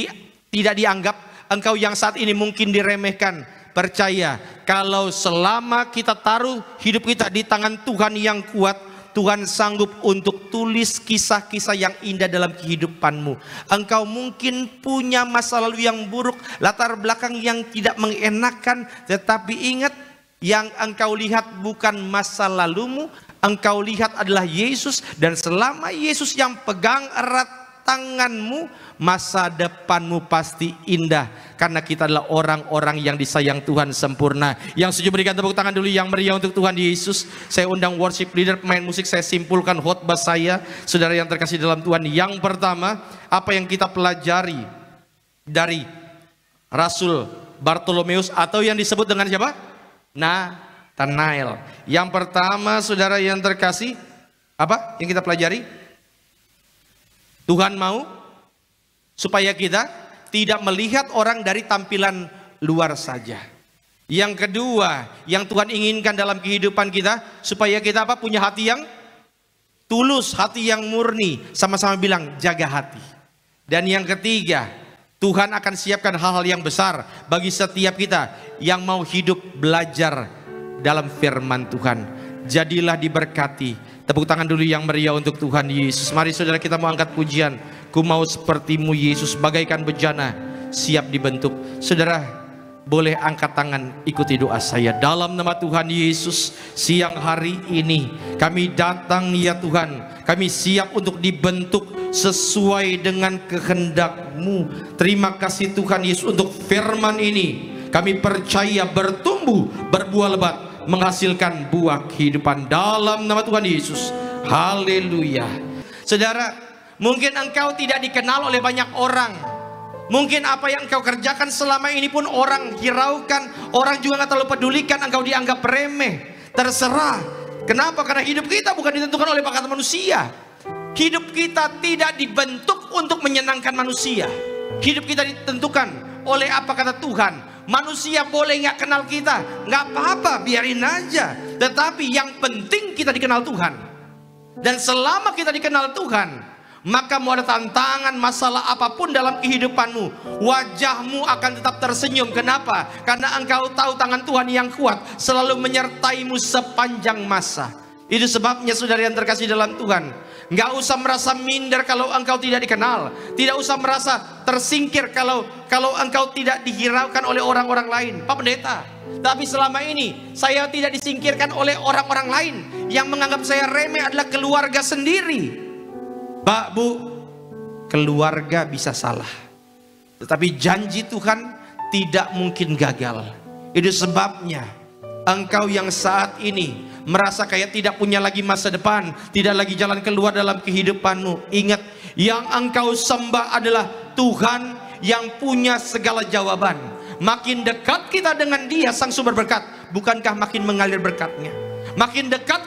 tidak dianggap, engkau yang saat ini mungkin diremehkan, percaya kalau selama kita taruh hidup kita di tangan Tuhan yang kuat, Tuhan sanggup untuk tulis kisah-kisah yang indah dalam kehidupanmu. Engkau mungkin punya masa lalu yang buruk, latar belakang yang tidak mengenakan, tetapi ingat, yang engkau lihat bukan masa lalumu, engkau lihat adalah Yesus. Dan selama Yesus yang pegang erat tanganmu, masa depanmu pasti indah, karena kita adalah orang-orang yang disayang Tuhan sempurna. Yang setuju berikan tepuk tangan dulu yang meriah untuk Tuhan Yesus. Saya undang worship leader, pemain musik, saya simpulkan khotbah saya. Saudara yang terkasih dalam Tuhan, yang pertama, apa yang kita pelajari dari Rasul Bartolomeus, atau yang disebut dengan siapa? Nathanael. Yang pertama, saudara yang terkasih, apa yang kita pelajari? Tuhan mau supaya kita tidak melihat orang dari tampilan luar saja. Yang kedua, yang Tuhan inginkan dalam kehidupan kita, supaya kita apa? Punya hati yang tulus, hati yang murni. Sama-sama bilang, jaga hati. Dan yang ketiga, Tuhan akan siapkan hal-hal yang besar bagi setiap kita yang mau hidup belajar dalam firman Tuhan. Jadilah diberkati. Tepuk tangan dulu yang meriah untuk Tuhan Yesus. Mari saudara, kita mau angkat pujian. Ku mau sepertimu Yesus, bagaikan bejana siap dibentuk. Saudara, boleh angkat tangan, ikuti doa saya. Dalam nama Tuhan Yesus, siang hari ini kami datang ya Tuhan, kami siap untuk dibentuk sesuai dengan kehendak-Mu. Terima kasih Tuhan Yesus untuk firman ini. Kami percaya bertumbuh, berbuah lebat, menghasilkan buah kehidupan dalam nama Tuhan Yesus. Haleluya. Saudara, mungkin engkau tidak dikenal oleh banyak orang. Mungkin apa yang engkau kerjakan selama ini pun orang hiraukan, orang juga gak terlalu pedulikan, engkau dianggap remeh. Terserah. Kenapa? Karena hidup kita bukan ditentukan oleh bakat manusia. Hidup kita tidak dibentuk untuk menyenangkan manusia. Hidup kita ditentukan oleh apa kata Tuhan. Manusia boleh nggak kenal kita, nggak apa-apa, biarin aja. Tetapi yang penting kita dikenal Tuhan. Dan selama kita dikenal Tuhan, maka mau ada tantangan, masalah apapun dalam kehidupanmu, wajahmu akan tetap tersenyum. Kenapa? Karena engkau tahu tangan Tuhan yang kuat selalu menyertaimu sepanjang masa. Itu sebabnya saudara yang terkasih dalam Tuhan, nggak usah merasa minder kalau engkau tidak dikenal. Tidak usah merasa tersingkir kalau engkau tidak dihiraukan oleh orang-orang lain. Pak Pendeta, tapi selama ini saya tidak disingkirkan oleh orang-orang lain. Yang menganggap saya remeh adalah keluarga sendiri. Pak, Bu, keluarga bisa salah, tetapi janji Tuhan tidak mungkin gagal. Itu sebabnya engkau yang saat ini merasa kayak tidak punya lagi masa depan, tidak lagi jalan keluar dalam kehidupanmu, ingat, yang engkau sembah adalah Tuhan yang punya segala jawaban. Makin dekat kita dengan Dia, sang sumber berkat, bukankah makin mengalir berkatnya? Makin dekat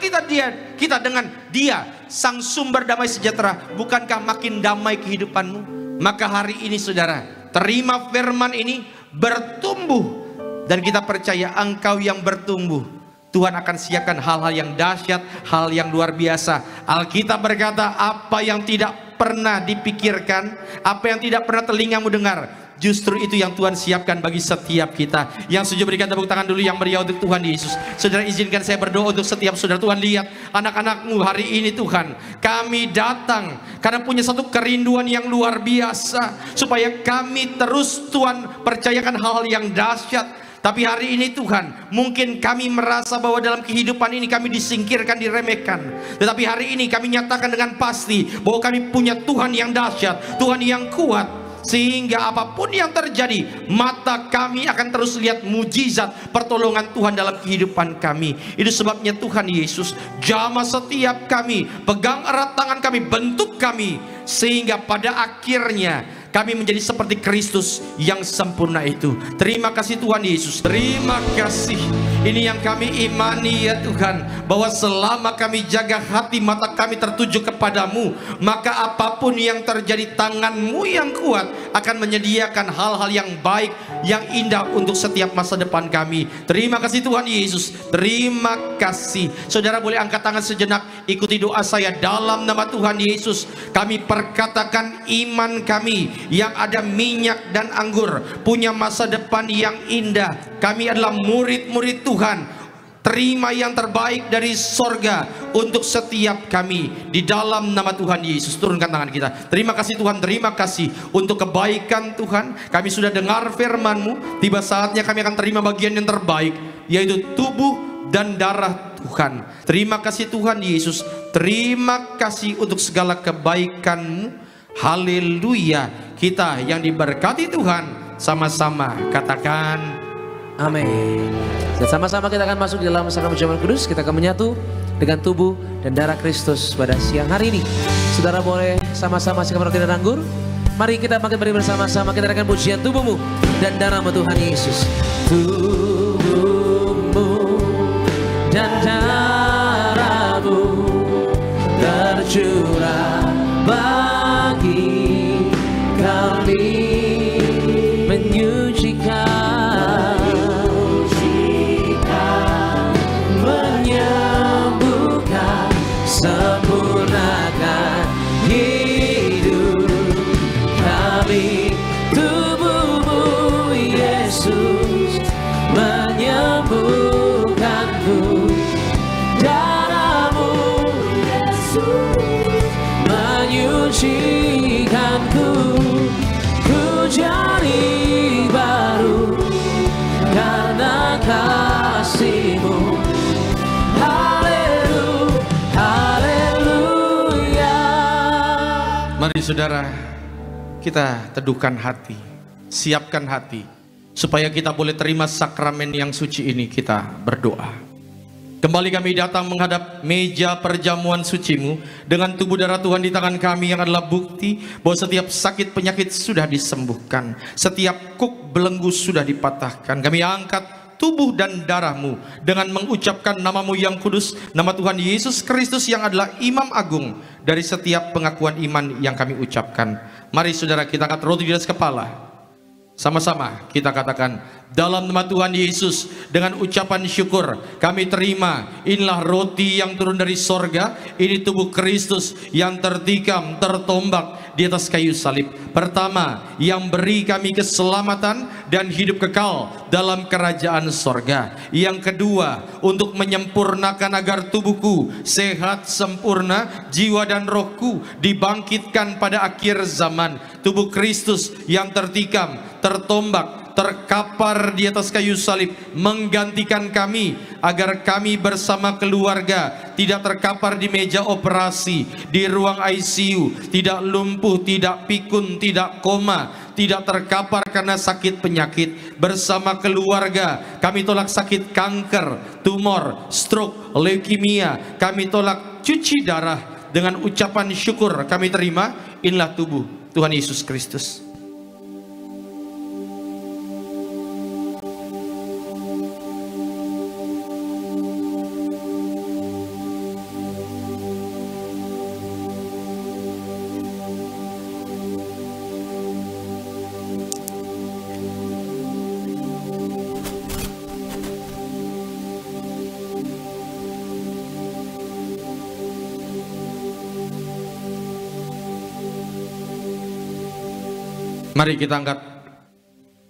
kita dengan Dia, sang sumber damai sejahtera, bukankah makin damai kehidupanmu? Maka hari ini saudara, terima firman ini, bertumbuh. Dan kita percaya engkau yang bertumbuh, Tuhan akan siapkan hal-hal yang dahsyat, hal yang luar biasa. Alkitab berkata, apa yang tidak pernah dipikirkan, apa yang tidak pernah telingamu dengar, justru itu yang Tuhan siapkan bagi setiap kita. Yang setuju berikan tepuk tangan dulu yang meriah untuk Tuhan Yesus. Saudara, izinkan saya berdoa untuk setiap saudara. Tuhan, lihat anak-anakmu hari ini Tuhan, kami datang karena punya satu kerinduan yang luar biasa, supaya kami terus Tuhan percayakan hal-hal yang dahsyat. Tapi hari ini Tuhan, mungkin kami merasa bahwa dalam kehidupan ini kami disingkirkan, diremehkan. Tetapi hari ini kami nyatakan dengan pasti bahwa kami punya Tuhan yang dahsyat, Tuhan yang kuat. Sehingga apapun yang terjadi, mata kami akan terus lihat mujizat pertolongan Tuhan dalam kehidupan kami. Itu sebabnya Tuhan Yesus, jamah setiap kami, pegang erat tangan kami, bentuk kami, sehingga pada akhirnya kami menjadi seperti Kristus yang sempurna itu. Terima kasih Tuhan Yesus. Terima kasih. Ini yang kami imani ya Tuhan, bahwa selama kami jaga hati mata kami tertuju kepadamu, maka apapun yang terjadi, tanganmu yang kuat akan menyediakan hal-hal yang baik, yang indah untuk setiap masa depan kami. Terima kasih Tuhan Yesus. Terima kasih. Saudara boleh angkat tangan sejenak, ikuti doa saya. Dalam nama Tuhan Yesus, kami perkatakan iman kami yang ada minyak dan anggur punya masa depan yang indah. Kami adalah murid-murid Tuhan. Terima yang terbaik dari sorga untuk setiap kami. Di dalam nama Tuhan Yesus, turunkan tangan kita. Terima kasih Tuhan, terima kasih untuk kebaikan Tuhan. Kami sudah dengar firman-Mu. Tiba saatnya kami akan terima bagian yang terbaik, yaitu tubuh dan darah Tuhan. Terima kasih Tuhan Yesus. Terima kasih untuk segala kebaikan-Mu. Haleluya. Kita yang diberkati Tuhan, sama-sama katakan amin. Dan sama-sama kita akan masuk di dalam sakramenen perjamuan kudus. Kita akan menyatu dengan tubuh dan darah Kristus pada siang hari ini. Saudara boleh sama-sama siapkan roti dan anggur. Mari kita bangkit berdiri bersama-sama. Kita akan pujian tubuhmu dan darahmu Tuhan Yesus. Tubuhmu dan darahmu tercurah bagi kami, menyucikan, menyembuhkan, sempurnakan hidup kami. Tubuhmu Yesus menyembuhkanku, darahmu Yesus menyucikanku. Ku jadi baru karena kasih-Mu. Haleluya. Mari saudara, kita teduhkan hati, siapkan hati, supaya kita boleh terima sakramen yang suci ini. Kita berdoa. Kembali kami datang menghadap meja perjamuan suci-Mu dengan tubuh darah Tuhan di tangan kami, yang adalah bukti bahwa setiap sakit penyakit sudah disembuhkan, setiap kuk belenggu sudah dipatahkan. Kami angkat tubuh dan darah-Mu dengan mengucapkan nama-Mu yang kudus, nama Tuhan Yesus Kristus yang adalah Imam Agung dari setiap pengakuan iman yang kami ucapkan. Mari saudara, kita angkat roti di atas kepala. Sama-sama kita katakan, dalam nama Tuhan Yesus, dengan ucapan syukur kami terima, inilah roti yang turun dari sorga, ini tubuh Kristus yang tertikam, tertombak di atas kayu salib. Pertama, yang beri kami keselamatan dan hidup kekal dalam kerajaan sorga. Yang kedua, untuk menyempurnakan agar tubuhku sehat sempurna, jiwa dan rohku dibangkitkan pada akhir zaman. Tubuh Kristus yang tertikam, tertombak, terkapar di atas kayu salib menggantikan kami, agar kami bersama keluarga tidak terkapar di meja operasi, di ruang ICU, tidak lumpuh, tidak pikun, tidak koma, tidak terkapar karena sakit penyakit. Bersama keluarga kami tolak sakit kanker, tumor, stroke, leukemia. Kami tolak cuci darah. Dengan ucapan syukur kami terima, inilah tubuh Tuhan Yesus Kristus. Mari kita angkat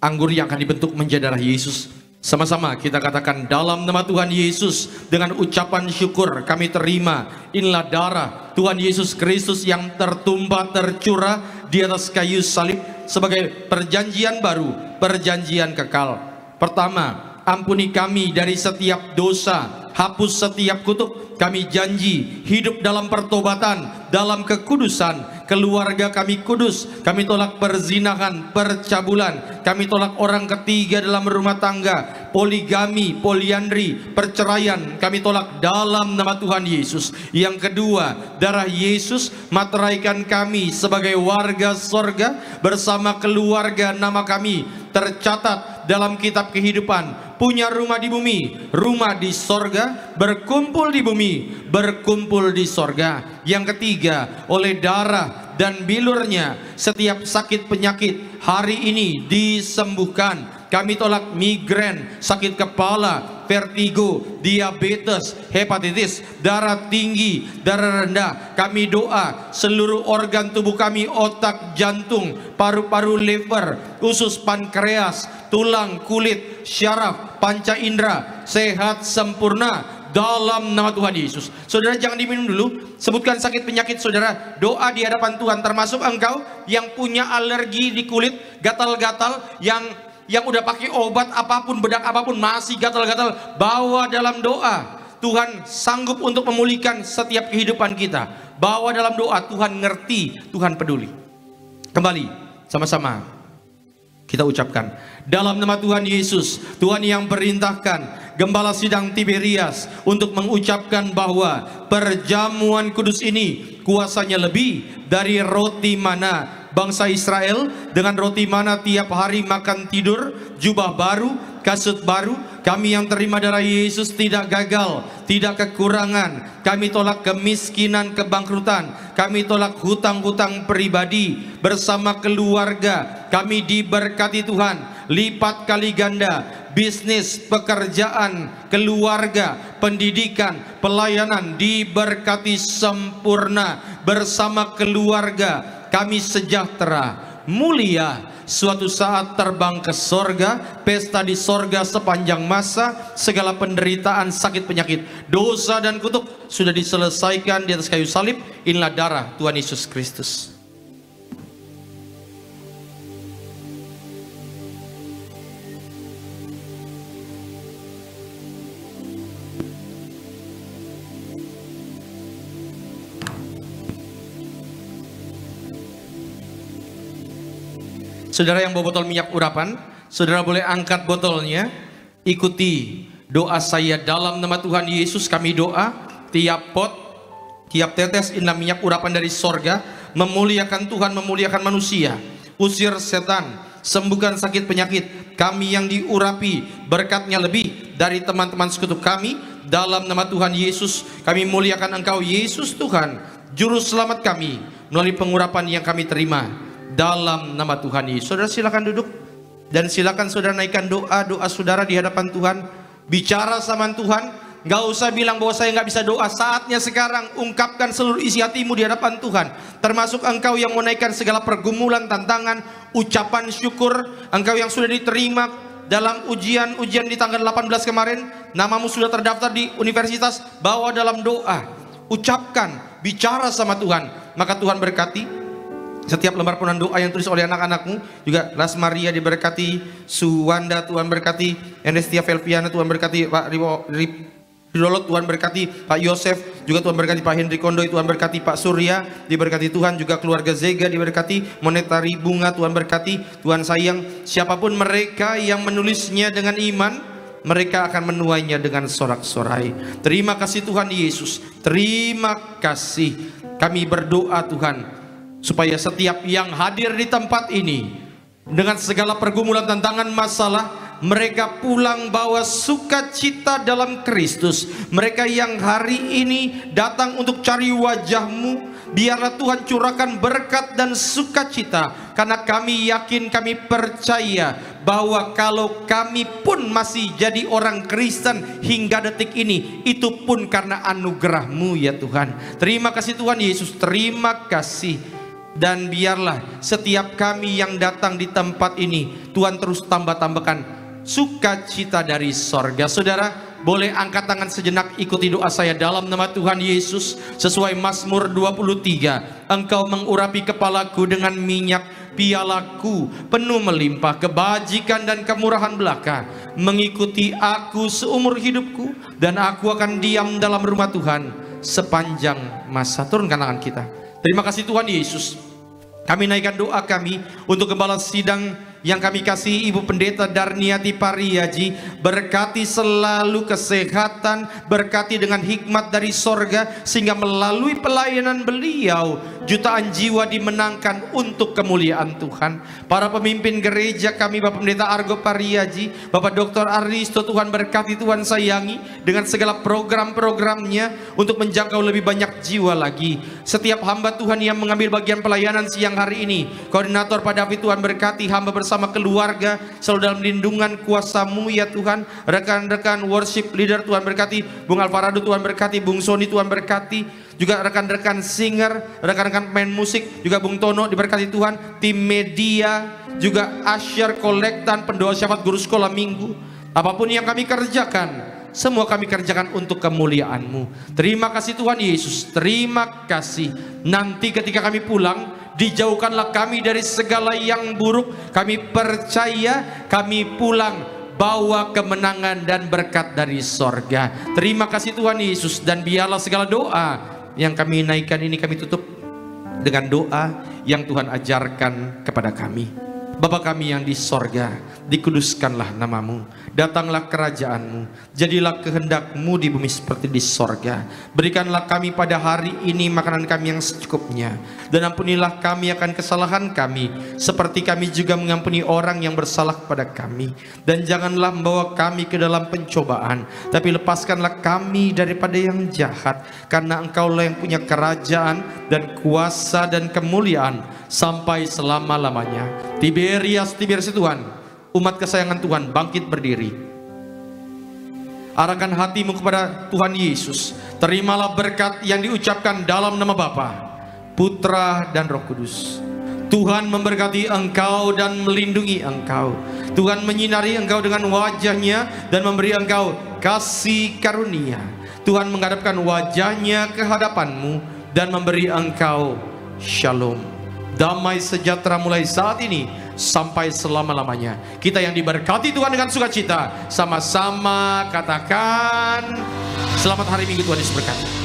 anggur yang akan dibentuk menjadi darah Yesus. Sama-sama kita katakan, dalam nama Tuhan Yesus, dengan ucapan syukur kami terima, inilah darah Tuhan Yesus Kristus yang tertumpah tercurah di atas kayu salib sebagai perjanjian baru, perjanjian kekal. Pertama, ampuni kami dari setiap dosa, hapus setiap kutuk. Kami janji hidup dalam pertobatan, dalam kekudusan. Keluarga kami kudus. Kami tolak perzinahan, percabulan. Kami tolak orang ketiga dalam rumah tangga, poligami, poliandri, perceraian kami tolak dalam nama Tuhan Yesus. Yang kedua, darah Yesus materaikan kami sebagai warga sorga bersama keluarga, nama kami tercatat dalam kitab kehidupan, punya rumah di bumi, rumah di sorga, berkumpul di bumi, berkumpul di sorga. Yang ketiga, oleh darah dan bilurnya setiap sakit penyakit hari ini disembuhkan. Kami tolak migrain, sakit kepala, vertigo, diabetes, hepatitis, darah tinggi, darah rendah. Kami doa seluruh organ tubuh kami, otak, jantung, paru-paru, liver, usus, pankreas, tulang, kulit, syaraf, panca indera sehat sempurna dalam nama Tuhan Yesus. Saudara jangan diminum dulu, sebutkan sakit penyakit saudara, doa di hadapan Tuhan, termasuk engkau yang punya alergi di kulit, gatal-gatal, yang udah pakai obat apapun, bedak apapun masih gatal-gatal, bawa dalam doa. Tuhan sanggup untuk memulihkan setiap kehidupan kita. Bawa dalam doa, Tuhan ngerti, Tuhan peduli. Kembali sama-sama kita ucapkan dalam nama Tuhan Yesus, Tuhan yang perintahkan Gembala Sidang Tiberias untuk mengucapkan bahwa perjamuan kudus ini kuasanya lebih dari roti mana bangsa Israel, dengan roti mana tiap hari makan tidur, jubah baru, kasut baru. Kami yang terima darah Yesus tidak gagal, tidak kekurangan. Kami tolak kemiskinan, kebangkrutan. Kami tolak hutang-hutang pribadi bersama keluarga. Kami diberkati Tuhan lipat kali ganda. Bisnis, pekerjaan, keluarga, pendidikan, pelayanan diberkati sempurna bersama keluarga. Kami sejahtera, mulia, suatu saat terbang ke sorga, pesta di sorga sepanjang masa. Segala penderitaan, sakit, penyakit, dosa dan kutuk sudah diselesaikan di atas kayu salib. Inilah darah Tuhan Yesus Kristus. Saudara yang bawa botol minyak urapan, saudara boleh angkat botolnya. Ikuti doa saya dalam nama Tuhan Yesus. Kami doa tiap pot, tiap tetes inilah minyak urapan dari sorga, memuliakan Tuhan, memuliakan manusia. Usir setan, sembuhkan sakit penyakit. Kami yang diurapi, berkatnya lebih dari teman-teman sekutu kami. Dalam nama Tuhan Yesus, kami muliakan Engkau Yesus Tuhan, Juru Selamat kami, melalui pengurapan yang kami terima. Dalam nama Tuhan Yesus. Saudara silakan duduk. Dan silakan saudara naikkan doa saudara di hadapan Tuhan. Bicara sama Tuhan. Gak usah bilang bahwa saya gak bisa doa. Saatnya sekarang ungkapkan seluruh isi hatimu di hadapan Tuhan. Termasuk engkau yang menaikkan segala pergumulan, tantangan, ucapan syukur. Engkau yang sudah diterima dalam ujian di tanggal 18 kemarin. Namamu sudah terdaftar di universitas. Bawa dalam doa. Ucapkan, bicara sama Tuhan. Maka Tuhan berkati setiap lembar penuhan doa yang tulis oleh anak-anakmu. Juga Las Maria diberkati, Suwanda Tuhan berkati, Enestia Felviana Tuhan berkati, Pak Ridolot Tuhan berkati, Pak Yosef juga Tuhan berkati, Pak Hendri Kondoy Tuhan berkati, Pak Surya diberkati Tuhan, juga keluarga Zega diberkati, Monetari Bunga Tuhan berkati. Tuhan sayang siapapun mereka yang menulisnya dengan iman, mereka akan menuainya dengan sorak-sorai. Terima kasih Tuhan Yesus, terima kasih. Kami berdoa Tuhan supaya setiap yang hadir di tempat ini dengan segala pergumulan, tantangan, masalah, mereka pulang bawa sukacita dalam Kristus. Mereka yang hari ini datang untuk cari wajah-Mu, biarlah Tuhan curahkan berkat dan sukacita. Karena kami yakin, kami percaya bahwa kalau kami pun masih jadi orang Kristen hingga detik ini, itu pun karena anugerah-Mu ya Tuhan. Terima kasih Tuhan Yesus, terima kasih. Dan biarlah setiap kami yang datang di tempat ini, Tuhan terus tambah-tambahkan sukacita dari sorga. Saudara boleh angkat tangan sejenak, ikuti doa saya dalam nama Tuhan Yesus. Sesuai Mazmur 23, Engkau mengurapi kepalaku dengan minyak, pialaku penuh melimpah. Kebajikan dan kemurahan belaka mengikuti aku seumur hidupku, dan aku akan diam dalam rumah Tuhan sepanjang masa. Turunkan tangan kita. Terima kasih Tuhan Yesus. Kami naikkan doa kami untuk Gembala Sidang yang kami kasih Ibu Pendeta Darniati Pariaji, berkati selalu kesehatan, berkati dengan hikmat dari sorga, sehingga melalui pelayanan beliau jutaan jiwa dimenangkan untuk kemuliaan Tuhan. Para pemimpin gereja kami, Bapak Pendeta Argo Pariaji, Bapak Dr. Aristo, Tuhan berkati, Tuhan sayangi dengan segala program-programnya untuk menjangkau lebih banyak jiwa lagi. Setiap hamba Tuhan yang mengambil bagian pelayanan siang hari ini, koordinator Pak David, Tuhan berkati hamba bersama keluarga selalu dalam lindungan kuasa-Mu ya Tuhan. Rekan-rekan worship leader Tuhan berkati, Bung Alvarado Tuhan berkati, Bung Sony Tuhan berkati, juga rekan-rekan singer, rekan-rekan pemain musik, juga Bung Tono diberkati Tuhan, tim media, juga asyar, kolektan, pendoa syafaat, guru sekolah minggu. Apapun yang kami kerjakan, semua kami kerjakan untuk kemuliaan-Mu. Terima kasih Tuhan Yesus, terima kasih. Nanti ketika kami pulang, dijauhkanlah kami dari segala yang buruk. Kami percaya kami pulang bawa kemenangan dan berkat dari sorga. Terima kasih Tuhan Yesus, dan biarlah segala doa yang kami naikkan ini kami tutup dengan doa yang Tuhan ajarkan kepada kami. Bapa kami yang di sorga, dikuduskanlah namamu, datanglah kerajaanmu, jadilah kehendak-Mu di bumi seperti di sorga. Berikanlah kami pada hari ini makanan kami yang secukupnya, dan ampunilah kami akan kesalahan kami, seperti kami juga mengampuni orang yang bersalah kepada kami. Dan janganlah membawa kami ke dalam pencobaan, tapi lepaskanlah kami daripada yang jahat, karena Engkaulah yang punya kerajaan dan kuasa dan kemuliaan sampai selama-lamanya. Tiberias Tuhan, umat kesayangan Tuhan, bangkit berdiri. Arahkan hatimu kepada Tuhan Yesus. Terimalah berkat yang diucapkan dalam nama Bapa, Putra dan Roh Kudus. Tuhan memberkati engkau dan melindungi engkau. Tuhan menyinari engkau dengan wajahnya dan memberi engkau kasih karunia. Tuhan menghadapkan wajahnya ke hadapanmu dan memberi engkau shalom. Damai sejahtera mulai saat ini sampai selama-lamanya. Kita yang diberkati Tuhan dengan sukacita, sama-sama katakan selamat hari Minggu, Tuhan Yesus berkati.